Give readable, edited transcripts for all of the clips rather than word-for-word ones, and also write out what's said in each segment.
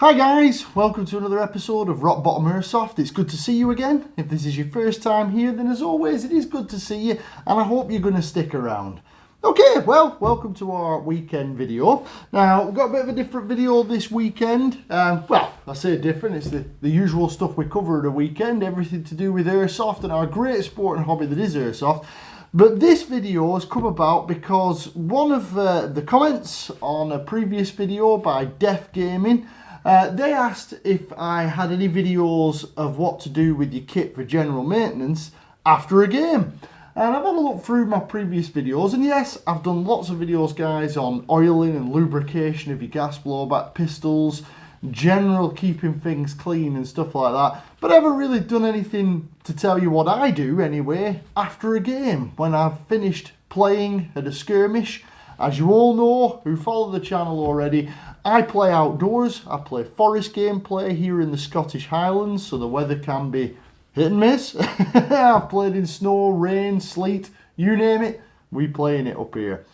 Hi guys, welcome to another episode of Rock Bottom Airsoft. It's good to see you again. If this is your first time here, then as always it is good to see you, and I hope you're going to stick around. Okay, well, welcome to our weekend video. Now, we've got a bit of a different video this weekend. Well, I say different, it's the usual stuff we cover at a weekend, everything to do with airsoft and our great sport and hobby that is airsoft. But this video has come about because one of the comments on a previous video by Def Gaming, they asked if I had any videos of what to do with your kit for general maintenance after a game. And I've had a look through my previous videos, and yes, I've done lots of videos, guys, on oiling and lubrication of your gas blowback pistols, general keeping things clean and stuff like that. But I haven't really done anything to tell you what I do, anyway, after a game, when I've finished playing at a skirmish. As you all know, who follow the channel already, I play outdoors. I play forest gameplay here in the Scottish Highlands, so the weather can be hit and miss. I've played in snow, rain, sleet, you name it, we playing it up here.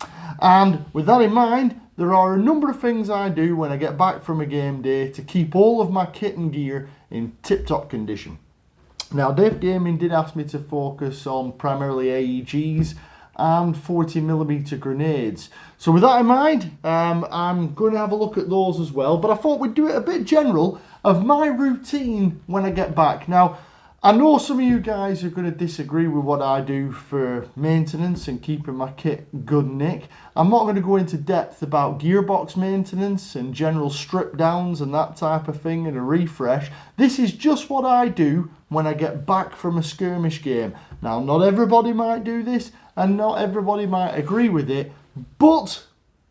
And with that in mind, there are a number of things I do when I get back from a game day to keep all of my kit and gear in tip-top condition. Now, Dave Gaming did ask me to focus on primarily AEGs and 40mm grenades. So with that in mind, I'm going to have a look at those as well, but I thought we'd do it a bit general of my routine when I get back. Now, I know some of you guys are going to disagree with what I do for maintenance and keeping my kit good nick. I'm not going to go into depth about gearbox maintenance and general strip downs and that type of thing and a refresh. This is just what I do when I get back from a skirmish game. Now, not everybody might do this and not everybody might agree with it, but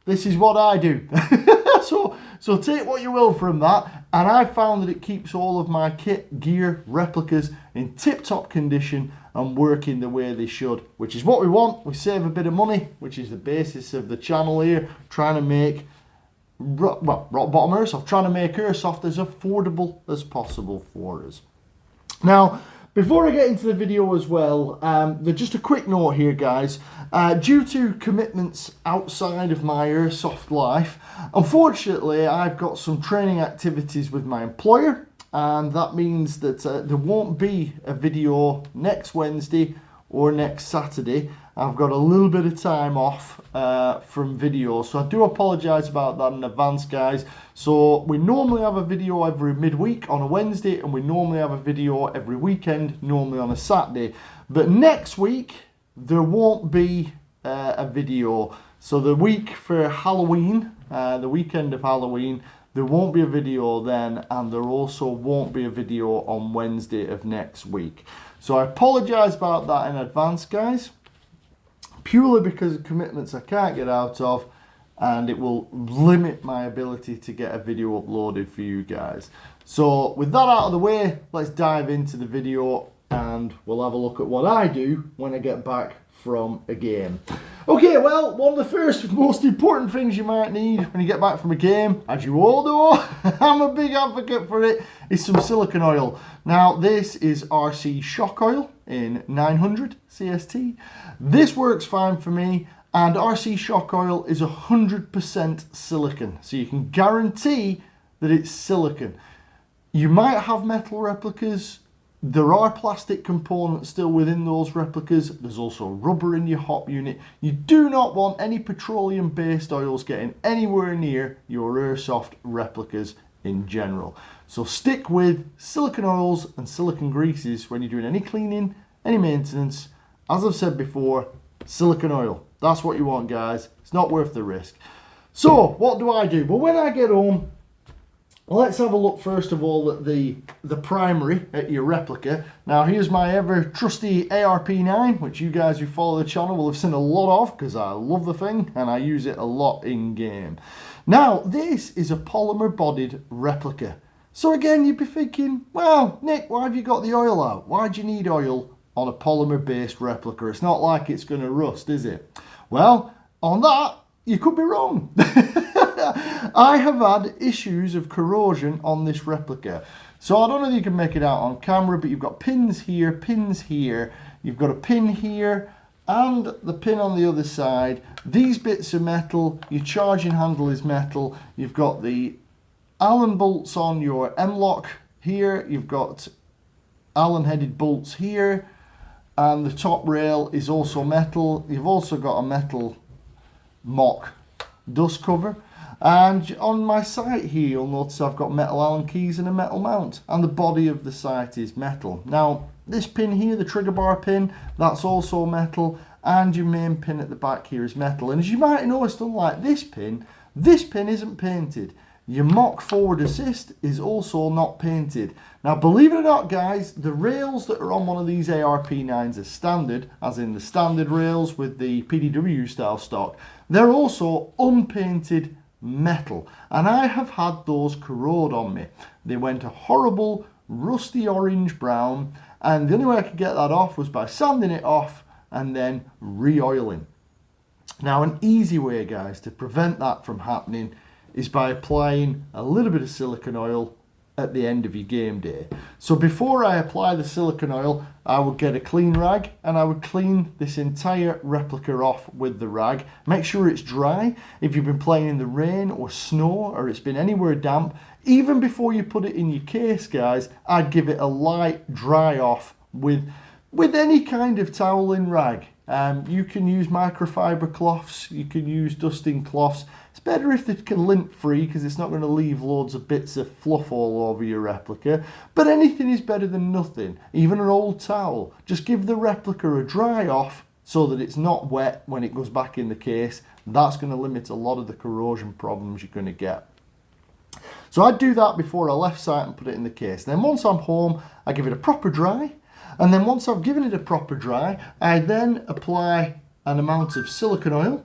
this is what I do. So take what you will from that, and I found that it keeps all of my kit, gear, replicas in tip-top condition and working the way they should, which is what we want. We save a bit of money, which is the basis of the channel here, trying to make, Rock Bottom Airsoft, trying to make airsoft as affordable as possible for us. Now, before I get into the video as well, just a quick note here, guys. Due to commitments outside of my airsoft life, unfortunately, I've got some training activities with my employer, and that means that there won't be a video next Wednesday or next Saturday. I've got a little bit of time off from videos, so I do apologise about that in advance, guys. So we normally have a video every midweek on a Wednesday, and we normally have a video every weekend, normally on a Saturday. But next week, there won't be a video. So the week for Halloween, the weekend of Halloween, there won't be a video then, and there also won't be a video on Wednesday of next week. So I apologise about that in advance, guys, purely because of commitments I can't get out of, and it will limit my ability to get a video uploaded for you guys. So with that out of the way, let's dive into the video and we'll have a look at what I do when I get back from a game. Okay, well, one of the first most important things you might need when you get back from a game, as you all know, I'm a big advocate for it, is some silicone oil. Now, this is RC shock oil in 900 CST. This works fine for me, and RC shock oil is 100% silicone, so you can guarantee that it's silicone. You might have metal replicas. There are plastic components still within those replicas. There's also rubber in your hop unit. You do not want any petroleum-based oils getting anywhere near your airsoft replicas in general. So stick with silicone oils and silicone greases when you're doing any cleaning, any maintenance. As I've said before, silicone oil. That's what you want, guys. It's not worth the risk. So what do I do? Well, when I get home, let's have a look first of all at the primary at your replica. Now, here's my ever trusty ARP9, which you guys who follow the channel will have seen a lot of because I love the thing and I use it a lot in game. Now, this is a polymer bodied replica. So again, you'd be thinking, well, Nick, why have you got the oil out? Why do you need oil on a polymer based replica? It's not like it's going to rust, is it? Well, on that, you could be wrong. I have had issues of corrosion on this replica. So I don't know if you can make it out on camera, but you've got pins here, you've got a pin here, and the pin on the other side. These bits are metal, your charging handle is metal, you've got the Allen bolts on your M-lock here. You've got Allen headed bolts here, and the top rail is also metal. You've also got a metal mock dust cover, and on my sight here you'll notice I've got metal Allen keys and a metal mount, and the body of the sight is metal. Now this pin here, the trigger bar pin, that's also metal, and your main pin at the back here is metal. And as you might have noticed, unlike this pin isn't painted. Your mock forward assist is also not painted. Now believe it or not guys, the rails that are on one of these ARP9s as standard, as in the standard rails with the PDW style stock, they're also unpainted metal, and I have had those corrode on me. They went a horrible rusty orange brown, and the only way I could get that off was by sanding it off and then re-oiling. Now an easy way guys to prevent that from happening is by applying a little bit of silicone oil at the end of your game day. So before I apply the silicone oil, I would get a clean rag and I would clean this entire replica off with the rag. Make sure it's dry. If you've been playing in the rain or snow or it's been anywhere damp, even before you put it in your case guys, I'd give it a light dry off with any kind of toweling rag. You can use microfiber cloths, you can use dusting cloths. It's better if they can lint free because it's not going to leave loads of bits of fluff all over your replica. But anything is better than nothing, even an old towel. Just give the replica a dry off so that it's not wet when it goes back in the case. That's going to limit a lot of the corrosion problems you're going to get. So I'd do that before I left site and put it in the case. Then once I'm home, I give it a proper dry. And then once I've given it a proper dry, I then apply an amount of silicone oil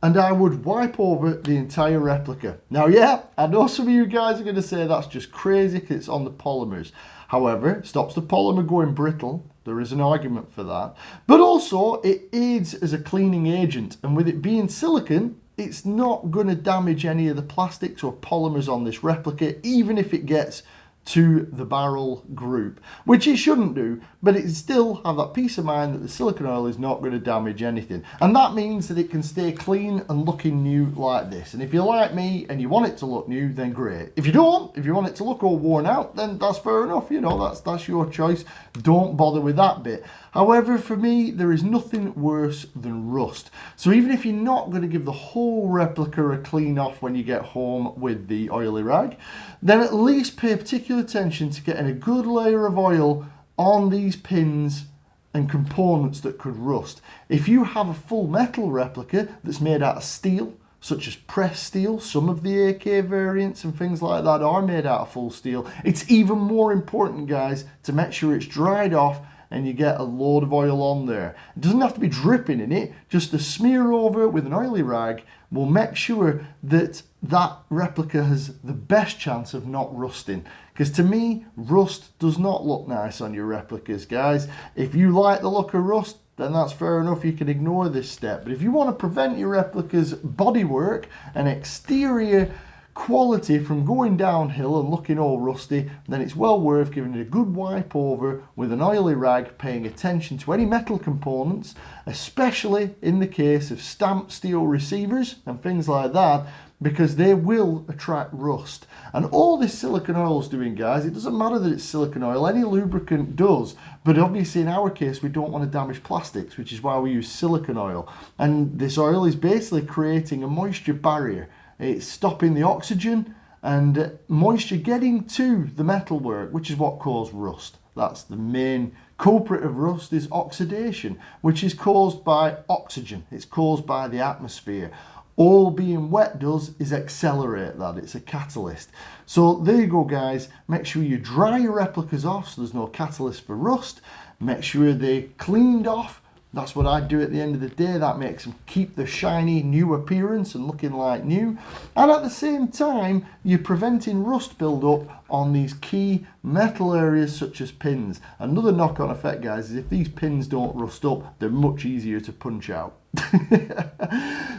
and I would wipe over the entire replica. Now yeah, I know some of you guys are going to say that's just crazy because it's on the polymers. However, it stops the polymer going brittle. There is an argument for that. But also it aids as a cleaning agent, and with it being silicone, it's not going to damage any of the plastics or polymers on this replica, even if it gets to the barrel group, which it shouldn't do, but it still have that peace of mind that the silicone oil is not going to damage anything. And that means that it can stay clean and looking new like this. And if you're like me and you want it to look new, then great. If you don't, if you want it to look all worn out, then that's fair enough, you know, that's your choice. Don't bother with that bit. However, for me, there is nothing worse than rust. So even if you're not going to give the whole replica a clean off when you get home with the oily rag, then at least pay particular attention to getting a good layer of oil on these pins and components that could rust. If you have a full metal replica that's made out of steel, such as pressed steel, some of the AK variants and things like that are made out of full steel, it's even more important, guys, to make sure it's dried off and you get a load of oil on there. It doesn't have to be dripping in it, just a smear over with an oily rag will make sure that that replica has the best chance of not rusting. Because to me, rust does not look nice on your replicas, guys. If you like the look of rust, then that's fair enough, you can ignore this step. But if you want to prevent your replica's bodywork and exterior quality from going downhill and looking all rusty, then it's well worth giving it a good wipe over with an oily rag, paying attention to any metal components, especially in the case of stamped steel receivers and things like that, because they will attract rust. And all this silicone oil is doing, guys, it doesn't matter that it's silicone oil, any lubricant does, but obviously in our case we don't want to damage plastics, which is why we use silicone oil. And this oil is basically creating a moisture barrier. It's stopping the oxygen and moisture getting to the metalwork, which is what causes rust. That's the main culprit of rust, is oxidation, which is caused by oxygen. It's caused by the atmosphere. All being wet does is accelerate that. It's a catalyst. So there you go, guys. Make sure you dry your replicas off so there's no catalyst for rust. Make sure they're cleaned off. That's what I do at the end of the day. That makes them keep the shiny new appearance and looking like new. And at the same time, you're preventing rust build-up on these key metal areas such as pins. Another knock-on effect, guys, is if these pins don't rust up, they're much easier to punch out.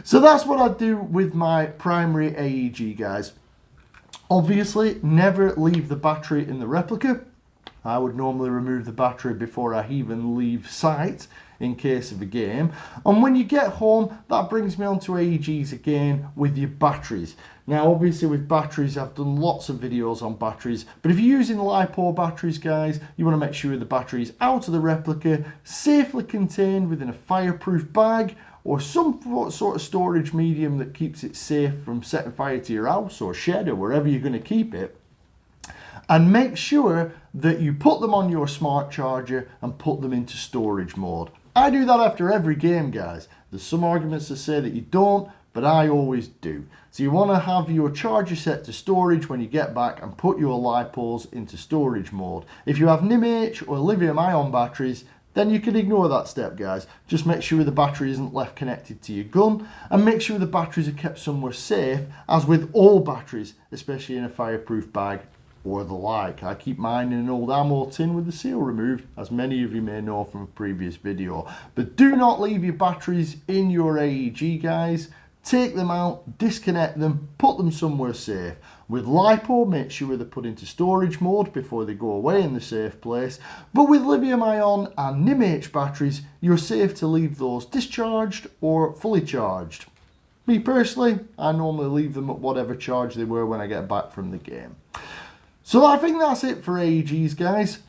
So that's what I do with my primary AEG, guys. Obviously, never leave the battery in the replica. I would normally remove the battery before I even leave site in case of a game. And when you get home, that brings me on to AEGs again with your batteries. Now obviously with batteries, I've done lots of videos on batteries, but if you're using LiPo batteries, guys, you want to make sure the battery is out of the replica, safely contained within a fireproof bag, or some sort of storage medium that keeps it safe from setting fire to your house or shed or wherever you're going to keep it. And make sure that you put them on your smart charger and put them into storage mode. I do that after every game, guys. There's some arguments that say that you don't, but I always do. So you want to have your charger set to storage when you get back and put your LiPos into storage mode. If you have NIMH or lithium-ion batteries, then you can ignore that step, guys. Just make sure the battery isn't left connected to your gun, and make sure the batteries are kept somewhere safe, as with all batteries, especially in a fireproof bag or the like. I keep mine in an old ammo tin with the seal removed, as many of you may know from a previous video. But do not leave your batteries in your AEG, guys. Take them out, disconnect them, put them somewhere safe. With LiPo, make sure they're put into storage mode before they go away in the safe place. But with lithium-ion and NIMH batteries, you're safe to leave those discharged or fully charged. Me personally, I normally leave them at whatever charge they were when I get back from the game. So I think that's it for AEGs, guys.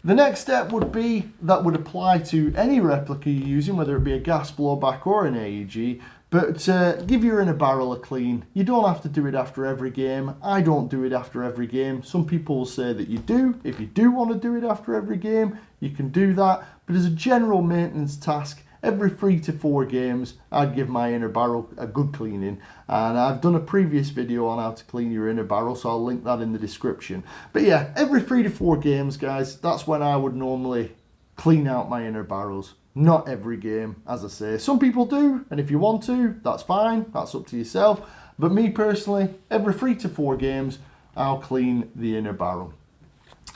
The next step would be, that would apply to any replica you're using, whether it be a gas blowback or an AEG, but give your inner barrel a clean. You don't have to do it after every game. I don't do it after every game. Some people will say that you do. If you do want to do it after every game, you can do that. But as a general maintenance task, every 3 to 4 games, I'd give my inner barrel a good cleaning. And I've done a previous video on how to clean your inner barrel, so I'll link that in the description. But yeah, every 3 to 4 games, guys, that's when I would normally clean out my inner barrels. Not every game, as I say. Some people do, and if you want to, that's fine. That's up to yourself. But me personally, every 3 to 4 games, I'll clean the inner barrel.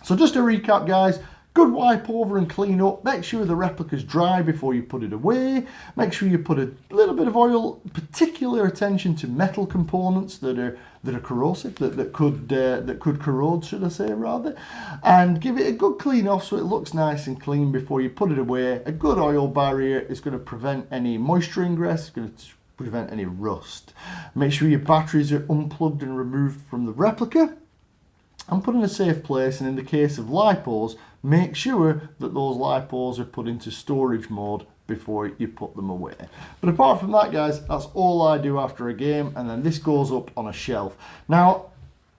So just to recap, guys, good wipe over and clean up. Make sure the replica's dry before you put it away. Make sure you put a little bit of oil, particular attention to metal components that are corrosive, that could corrode, should I say, rather. And give it a good clean off so it looks nice and clean before you put it away. A good oil barrier is going to prevent any moisture ingress, it's going to prevent any rust. Make sure your batteries are unplugged and removed from the replica and put in a safe place. And in the case of LiPos, make sure that those LiPos are put into storage mode before you put them away. But apart from that, guys, that's all I do after a game, and then this goes up on a shelf. Now,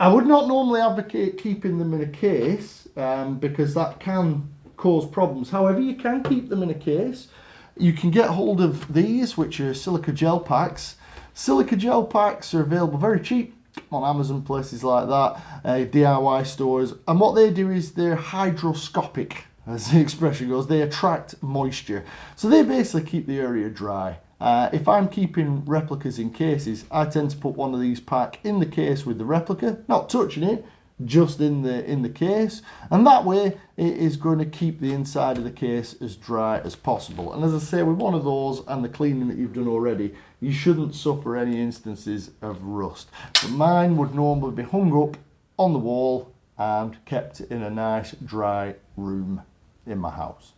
I would not normally advocate keeping them in a case because that can cause problems. However, you can keep them in a case. You can get hold of these, which are silica gel packs. Silica gel packs are available very cheap on Amazon, places like that, DIY stores, and what they do is they're hydroscopic, as the expression goes. They attract moisture, so they basically keep the area dry. If I'm keeping replicas in cases, I tend to put one of these pack in the case with the replica, not touching it, just in the case, and that way it is going to keep the inside of the case as dry as possible. And as I say, with one of those and the cleaning that you've done already, you shouldn't suffer any instances of rust. But mine would normally be hung up on the wall and kept in a nice dry room in my house.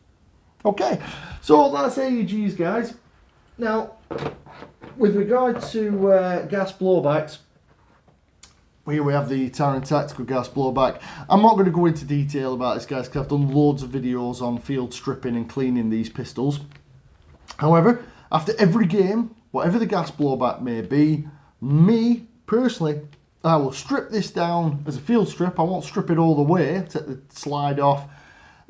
Okay, so that's AEGs, guys. Now, with regard to gas blowbacks, here we have the Taran Tactical Gas Blowback. I'm not going to go into detail about this, guys, because I've done loads of videos on field stripping and cleaning these pistols. However, after every game, whatever the gas blowback may be, me, personally, I will strip this down as a field strip. I won't strip it all the way, take the slide off.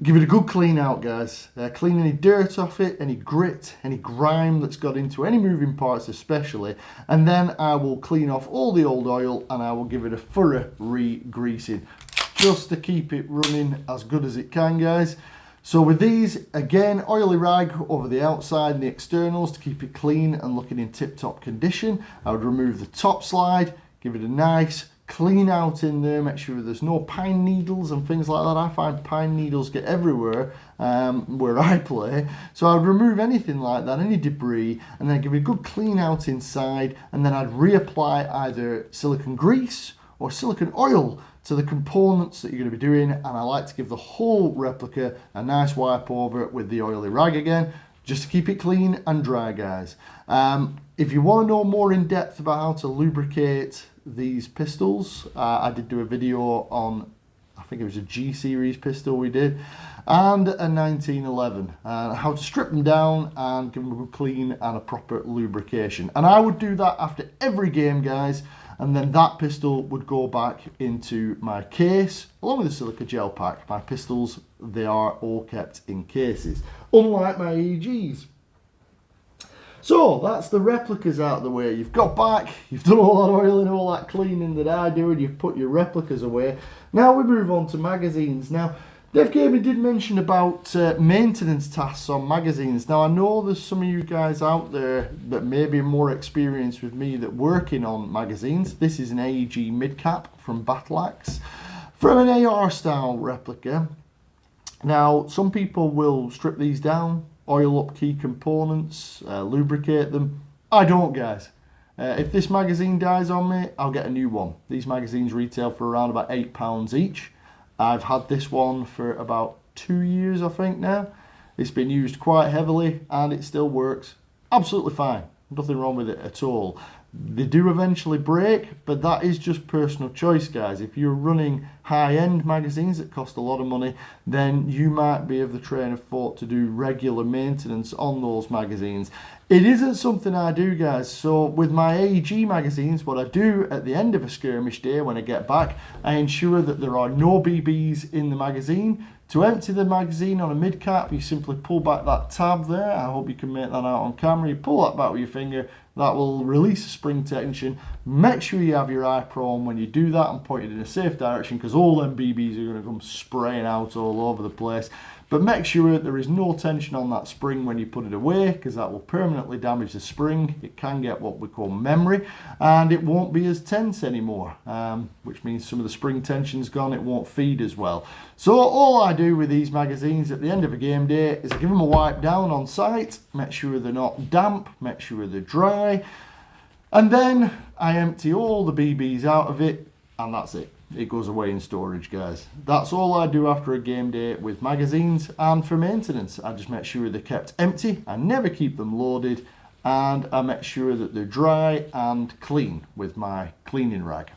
Give it a good clean out, guys. Clean any dirt off it, any grit, any grime that's got into any moving parts especially. And then I will clean off all the old oil and I will give it a thorough re-greasing, just to keep it running as good as it can, guys. So with these, again, oily rag over the outside and the externals to keep it clean and looking in tip-top condition. I would remove the top slide, give it a nice clean out in there, make sure there's no pine needles and things like that. I find pine needles get everywhere where I play, so I'd remove anything like that, any debris, and then give it a good clean out inside, and then I'd reapply either silicone grease or silicone oil to the components that you're going to be doing. And I like to give the whole replica a nice wipe over with the oily rag again, just to keep it clean and dry, guys. If you want to know more in depth about how to lubricate these pistols, I did do a video on, I think it was a G series pistol we did, and a 1911, how to strip them down and give them a good clean and a proper lubrication. And I would do that after every game, guys, and then that pistol would go back into my case along with the silica gel pack. My pistols, they are all kept in cases, unlike my AEGs. So that's the replicas out of the way. You've got back, you've done all that oiling, all that cleaning that I do, and you've put your replicas away. Now we move on to magazines. Now, Dev Gaming did mention about maintenance tasks on magazines. Now, I know there's some of you guys out there that may be more experienced with me that working on magazines. This is an AEG mid-cap from Battle Axe, from an AR style replica. Now, some people will strip these down, oil up key components, lubricate them. I don't, guys. If this magazine dies on me, I'll get a new one. These magazines retail for around about £8 each. I've had this one for about 2 years, I think now. It's been used quite heavily and it still works absolutely fine. Nothing wrong with it at all. They do eventually break, but that is just personal choice, guys. If you're running high-end magazines that cost a lot of money, then you might be of the train of thought to do regular maintenance on those magazines. It isn't something I do, guys. So with my AEG magazines, what I do at the end of a skirmish day when I get back, I ensure that there are no BBs in the magazine. To empty the magazine on a mid-cap, you simply pull back that tab there. I hope you can make that out on camera. You pull that back with your finger. That will release a spring tension. Make sure you have your eye pro on when you do that and point it in a safe direction, because all them BBs are going to come spraying out all over the place. But make sure that there is no tension on that spring when you put it away, because that will permanently damage the spring. It can get what we call memory, and it won't be as tense anymore, which means some of the spring tension's gone. It won't feed as well. So all I do with these magazines at the end of a game day is I give them a wipe down on site, make sure they're not damp, make sure they're dry, and then I empty all the BBs out of it, and that's it. It goes away in storage, guys. That's all I do after a game day with magazines. And for maintenance, I just make sure they're kept empty. I never keep them loaded, and I make sure that they're dry and clean with my cleaning rag.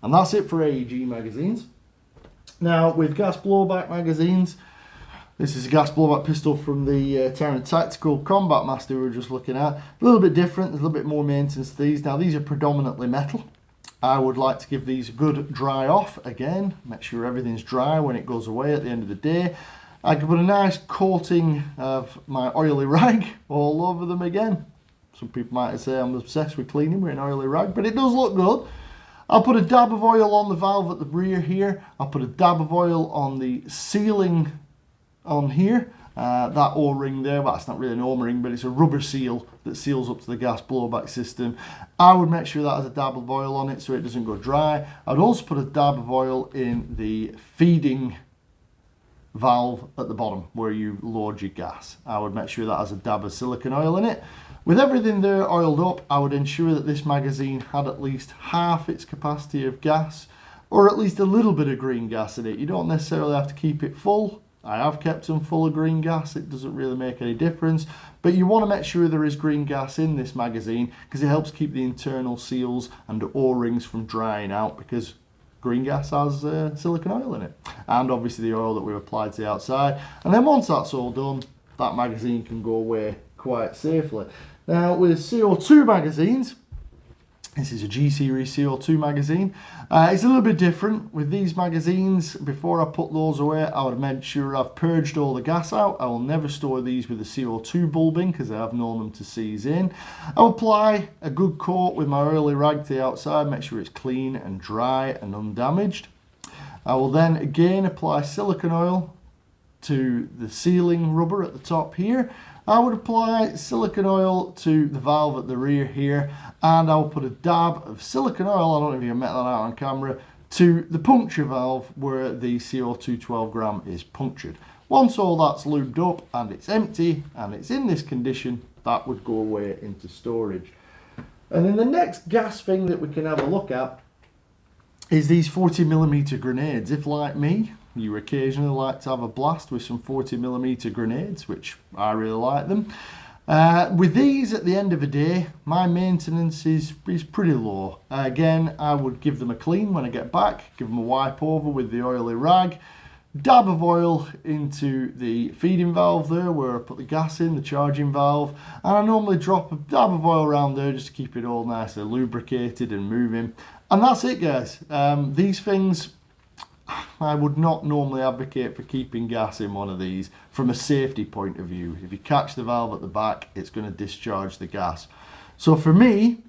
And that's it for AEG magazines. Now with gas blowback magazines, this is a gas blowback pistol from the Terran Tactical Combat Master we were just looking at. A little bit different, there's a little bit more maintenance to these. Now these are predominantly metal. I would like to give these a good dry off again, make sure everything's dry when it goes away at the end of the day. I can put a nice coating of my oily rag all over them again. Some people might say I'm obsessed with cleaning with an oily rag, but it does look good. I'll put a dab of oil on the valve at the rear here. I'll put a dab of oil on the sealing on here. That O-ring there, well, it's not really an O-ring, but it's a rubber seal that seals up to the gas blowback system. I would make sure that has a dab of oil on it so it doesn't go dry. I'd also put a dab of oil in the feeding valve at the bottom where you load your gas. I would make sure that has a dab of silicone oil in it. With everything there oiled up, I would ensure that this magazine had at least half its capacity of gas, or at least a little bit of green gas in it. You don't necessarily have to keep it full. I have kept them full of green gas, it doesn't really make any difference, but you want to make sure there is green gas in this magazine because it helps keep the internal seals and O-rings from drying out, because green gas has silicone oil in it, and obviously the oil that we've applied to the outside. And then once that's all done, that magazine can go away quite safely. Now with CO2 magazines, this is a G series CO2 magazine. It's a little bit different. With these magazines, before I put those away, I would make sure I've purged all the gas out. I will never store these with the CO2 bulb in because I have known them to seize in. I'll apply a good coat with my oily rag to the outside, make sure it's clean and dry and undamaged. I will then again apply silicone oil to the sealing rubber at the top here. I would apply silicone oil to the valve at the rear here, and I'll put a dab of silicone oil, I don't know if you can make that out on camera, to the puncture valve where the CO2 12 gram is punctured. Once all that's lubed up and it's empty and it's in this condition, that would go away into storage. And then the next gas thing that we can have a look at is these 40mm grenades. If like me, you occasionally like to have a blast with some 40mm grenades, which I really like them. With these, at the end of the day, my maintenance is pretty low. Again, I would give them a clean when I get back, give them a wipe over with the oily rag, dab of oil into the feeding valve there where I put the gas in, the charging valve, and I normally drop a dab of oil around there just to keep it all nicely lubricated and moving. And that's it, guys. These things, I would not normally advocate for keeping gas in one of these from a safety point of view. If you catch the valve at the back, it's going to discharge the gas. So for me,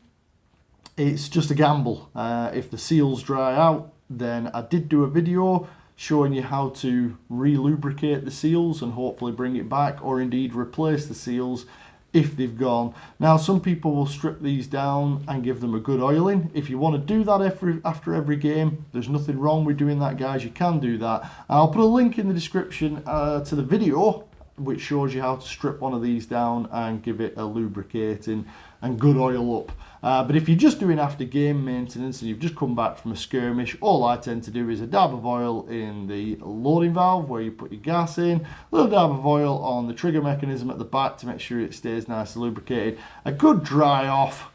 it's just a gamble. If the seals dry out, then I did do a video showing you how to re-lubricate the seals and hopefully bring it back, or indeed replace the seals if they've gone. Now, some people will strip these down and give them a good oiling. If you want to do that after every game, there's nothing wrong with doing that, guys. You can do that. And I'll put a link in the description to the video which shows you how to strip one of these down and give it a lubricating and good oil up. But if you're just doing after game maintenance and you've just come back from a skirmish, all I tend to do is a dab of oil in the loading valve where you put your gas in, a little dab of oil on the trigger mechanism at the back to make sure it stays nice and lubricated, a good dry off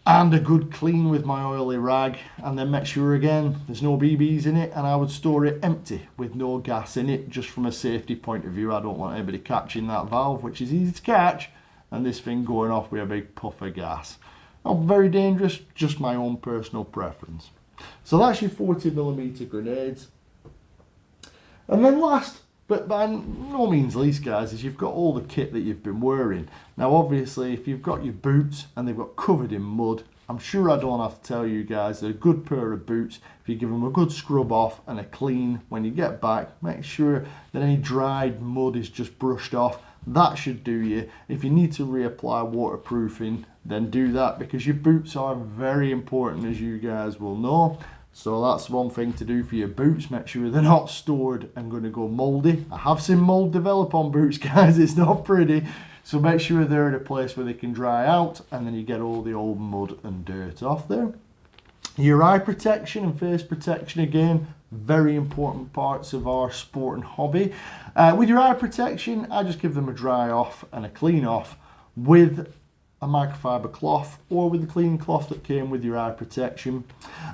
and a good clean with my oily rag, and then make sure again there's no BBs in it, and I would store it empty with no gas in it, just from a safety point of view. I don't want anybody catching that valve, which is easy to catch, and this thing going off with a big puff of gas. Not very dangerous, just my own personal preference. So that's your 40mm grenades. And then last, but by no means least, guys, is you've got all the kit that you've been wearing. Now obviously if you've got your boots and they've got covered in mud, I'm sure I don't have to tell you guys that a good pair of boots, if you give them a good scrub off and a clean when you get back, make sure that any dried mud is just brushed off. That should do you. If you need to reapply waterproofing, then do that, because your boots are very important, as you guys will know. So that's one thing to do for your boots. Make sure they're not stored and going to go mouldy. I have seen mould develop on boots, guys. It's not pretty. So make sure they're in a place where they can dry out, and then you get all the old mud and dirt off there. Your eye protection and face protection, again, very important parts of our sport and hobby. With your eye protection, I just give them a dry off and a clean off with a microfiber cloth, or with the clean cloth that came with your eye protection.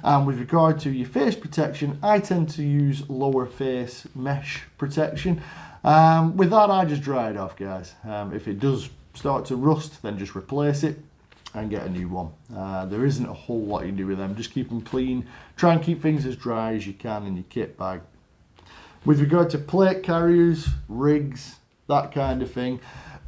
And with regard to your face protection, I tend to use lower face mesh protection. With that, I just dry it off, guys. If it does start to rust, then just replace it and get a new one. There isn't a whole lot you can do with them. Just keep them clean. Try and keep things as dry as you can in your kit bag. With regard to plate carriers, rigs, that kind of thing,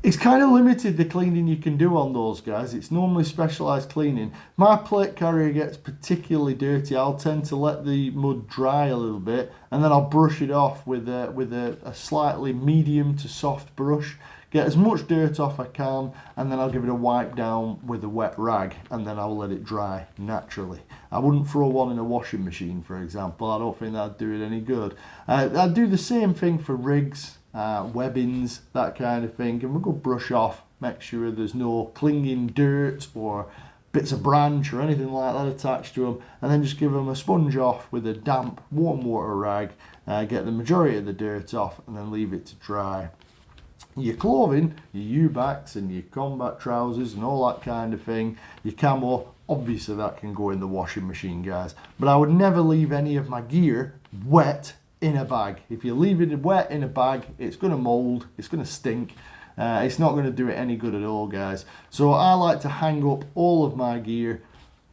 it's kind of limited the cleaning you can do on those, guys. It's normally specialised cleaning. My plate carrier gets particularly dirty. I'll tend to let the mud dry a little bit, and then I'll brush it off with a slightly medium to soft brush. Get as much dirt off I can, and then I'll give it a wipe down with a wet rag, and then I'll let it dry naturally. I wouldn't throw one in a washing machine, for example. I don't think that'd do it any good. I'd do the same thing for rigs, webbings, that kind of thing, and we'll go brush off, make sure there's no clinging dirt or bits of branch or anything like that attached to them, and then just give them a sponge off with a damp warm water rag, get the majority of the dirt off, and then leave it to dry. Your clothing, your U-backs and your combat trousers and all that kind of thing, your camo, obviously that can go in the washing machine, guys, but I would never leave any of my gear wet in a bag. If you leave it wet in a bag, it's going to mold, it's going to stink, it's not going to do it any good at all, guys. So I like to hang up all of my gear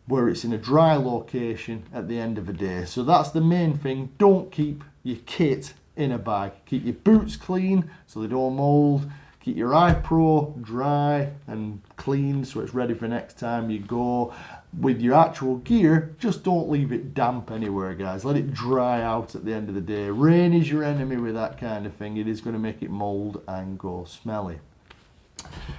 where it's in a dry location at the end of the day. So that's the main thing. Don't keep your kit in a bag. Keep your boots clean so they don't mold. Keep your iPro dry and clean so it's ready for next time you go. With your actual gear, just don't leave it damp anywhere, guys. Let it dry out at the end of the day. Rain is your enemy with that kind of thing. It is going to make it mold and go smelly.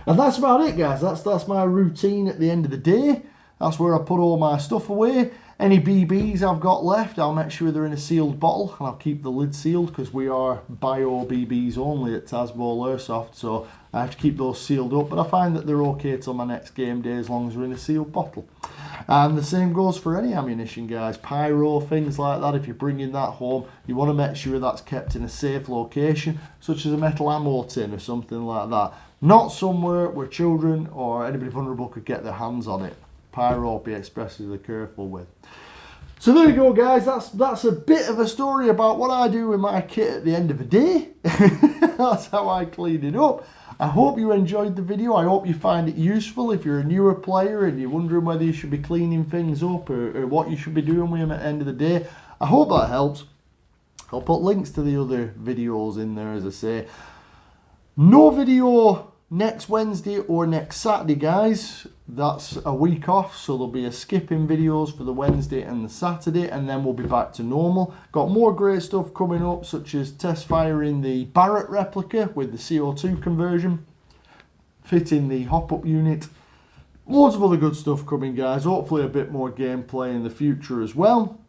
And that's about it, guys. That's my routine at the end of the day. That's where I put all my stuff away. Any BBs I've got left, I'll make sure they're in a sealed bottle, and I'll keep the lid sealed because we are bio BBs only at Tazball Airsoft, so I have to keep those sealed up. But I find that they're okay till my next game day as long as they're in a sealed bottle. And the same goes for any ammunition, guys. Pyro, things like that. If you're bringing that home, you want to make sure that's kept in a safe location, such as a metal ammo tin or something like that. Not somewhere where children or anybody vulnerable could get their hands on it. Pyro, be especially careful with. So there you go, guys. That's a bit of a story about what I do with my kit at the end of the day. That's how I clean it up. I hope you enjoyed the video. I hope you find it useful if you're a newer player and you're wondering whether you should be cleaning things up or what you should be doing with them at the end of the day. I hope that helps. I'll put links to the other videos in there, as I say. No video next Wednesday or next Saturday, guys. That's a week off, so there'll be a skip in videos for the Wednesday and the Saturday, and then we'll be back to normal. Got more great stuff coming up, such as test firing the Barrett replica with the CO2 conversion, fitting the hop-up unit. Loads of other good stuff coming, guys. Hopefully a bit more gameplay in the future as well.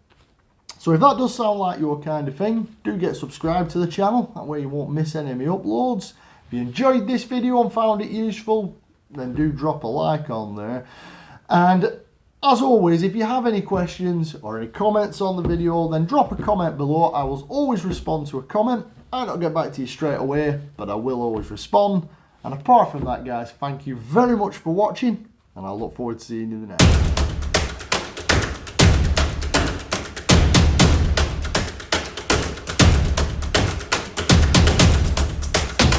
So if that does sound like your kind of thing, do get subscribed to the channel. That way you won't miss any of my uploads. If you enjoyed this video and found it useful, then do drop a like on there. And as always, if you have any questions or any comments on the video, then drop a comment below. I will always respond to a comment. I might not get back to you straight away, but I will always respond. And apart from that, guys, thank you very much for watching, and I look forward to seeing you in the next one.